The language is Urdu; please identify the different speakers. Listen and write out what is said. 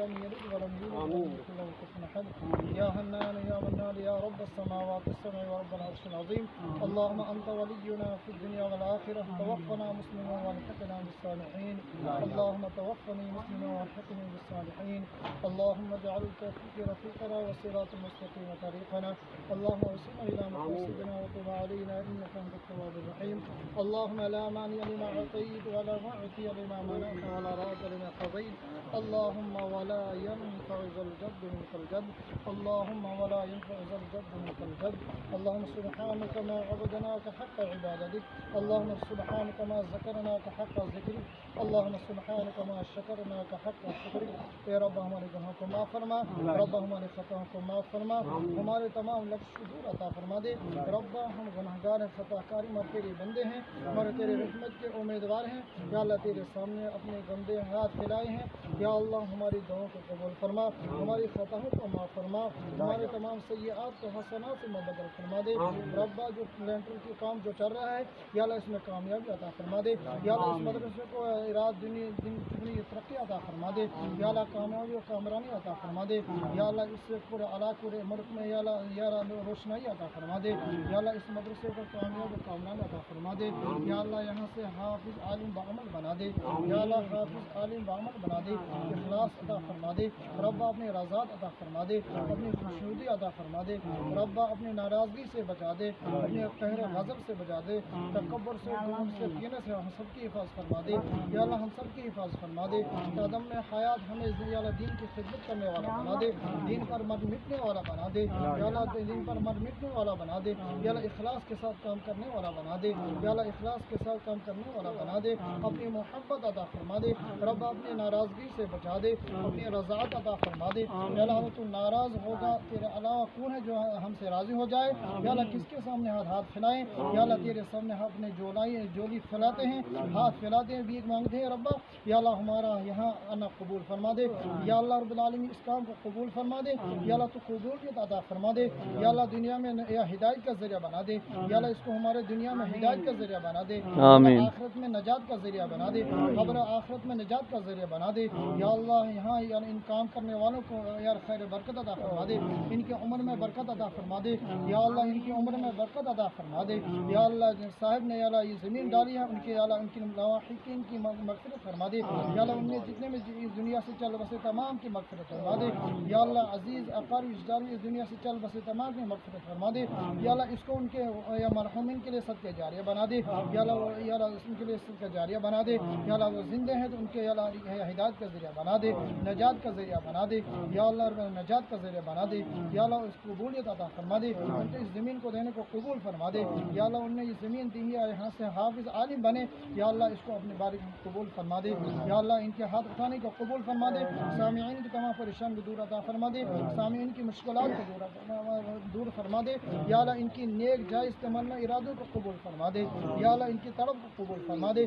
Speaker 1: لم يلد ولم يولد ولم يكن له كفوا أحد يا حنان يا منان يا رب السماوات السبع ورب العرش العظيم اللهم أنت ولينا في الدنيا والآخرة توفنا مسلما والحقنا بالصالحين اللهم توفني مسلما والحقني بالصالحين اللهم اجعل التوفيق رفيقنا والصراط المستقيم طريقنا اللهم وصلنا إلى مقاصدنا وتب علينا إنك أنت التواب الرحيم اللهم لا مانع لما أعطيت ولا معطي لما منعت ولا راد لما قضيت اللهم ولا ينفع ذا الجد منك الجد اللهم ولا ينفع ذا الجد منك الجد اللهم سبحانك ما عبدناك حق عبادتك اللهم سبحانك ما ذكرناك حق ذكرك اللهم سبحانك ما شكرناك حق شكرك اے رب ہمارے گناہوں کو معاف فرما رب ہمارے خطاؤں کو معاف فرما ہمارے تمام لفظ شذور عطا فرما دے رب ہم گناہگار ہیں خطا کار مر تیرے بندے ہیں مر تیرے رحمت کے امیدوار ہیں یا اللہ تیرے سامنے اپنے گندے ہاتھ پھیلائے ہیں یا اللہ ہماری دعاؤں کو قبول فرما ہماری خطاؤں کو معاف فرما ہمارے تمام سیئات کو حسنات سے مبدل فرما دے ربا جو لینٹر کی کام جو چل رہا ہے یا اللہ اس میں کامیابی عطا فرما دے یا اللہ اس مدرسے کو رات دن ترقی عطا فرما دے یا اللہ کامیابی و کامرانی عطا فرما دے یا اللہ اس سے پورے علاقے پورے ملک میں یا اللہ روشنائی عطا فرما دے یا اللہ اس مدرسے کو کامیاب و کامرانی عطا فرما دے یا اللہ یہاں سے حافظ عالم بعمل بنا دے یا اللہ حافظ عالم بعمل بنا دے اخلاص عطا فرما دے ربا اپنے رضات عطا فرما دے اپنی خوشنودی عطا فرما دے ربا اپنی ناراضگی سے بچا دے اپنے قہر غضب سے بچا دے تکبر سے غرور سے کینے سے ہم سب کی حفاظت فرما دے یا اللہ ہم سب کی حفاظت فرما دے قدم میں حیات ہمیں یا اللہ دین کی خدمت کرنے والا بنا دے دین پر مر مٹنے والا بنا دے یا اللہ دین پر مر مٹنے والا بنا دے یا اللہ اخلاص کے ساتھ کام کرنے والا بنا دے یا اللہ اخلاص کے ساتھ کام کرنے والا بنا دے اپنی محبت عطا فرما دے رب اپنی ناراضگی سے بچا دے اپنی رضاعت عطا فرما دے یا اللہ تو ناراض ہوگا تیرے علاوہ کون ہے جو ہم سے راضی ہو جائے یا اللہ کس کے سامنے ہاتھ پھیلائیں یا اللہ تیرے سامنے اپنے جولی پھیلاتے ہیں ہاتھ پھیلاتے ہیں بھیک مانگتے ہیں ربا یا اللہ ہمارا یہاں آنا قبول فرما دے یا اللہ رب العالمین اس کام کو قبول فرما دے یا اللہ تو قبولیت عطا فرما دے یا اللہ دنیا میں یا ہدایت کا ذریعہ بنا دے یا اللہ اس کو ہمارے دنیا میں ہدایت کا ذریعہ بنا دے
Speaker 2: آمین
Speaker 1: آخرت میں نجات کا ذریعہ بنا دے قبر آخرت میں نجات کا ذریعہ بنا دے یا اللہ یہاں یعنی ان کام کرنے والوں کو یار خیر برکت عطا فرما دے ان کی عمر میں برکت عطا فرما دے یا اللہ ان کی عمر میں برکت عطا فرما دے یا اللہ صاحب نے یا اللہ یہ زمین ڈالی ہے ان کے یا اللہ ان کی لواحقین کی مغفرت فرما دے یا اللہ ان میں جتنے میں اس دنیا سے چل بسے تمام کی مغفرت فرما دے یا اللہ عزیز اقارب رشتےدار اس دنیا سے چل بسے تمام کی مغفرت فرما دے یا اللہ اس کو ان کے یا مرحومین کے لیے صدقہ جاریہ بنا دے یا اللہ ان کے لیے صدقہ جاریہ بنا دے یا اللہ وہ زندہ ہیں تو ان کے یا اللہ ہدایت کا ذریعہ بنا دے نجات کا ذریعہ بنا دے یا اللہ نجات کا ذریعہ بنا دے یا اللہ اس قبولیت عطا فرما دے ان کو اس زمین کو دینے کو قبول فرما دے یا اللہ ان نے یہ زمین دی ہے یہاں سے حافظ عالم بنے یا اللہ اس کو اپنے بارک میں قبول فرما دے یا اللہ ان کے ہاتھ اٹھانے کو قبول فرما دے سامعین کی تمام پریشان کو دور عطا فرما دے سامعین کی مشکلات کو دور فرما دے یا اللہ ان کی نیک جائز تمنا ارادوں کو قبول فرما دے یا اللہ ان کی طلب کو قبول فرما دے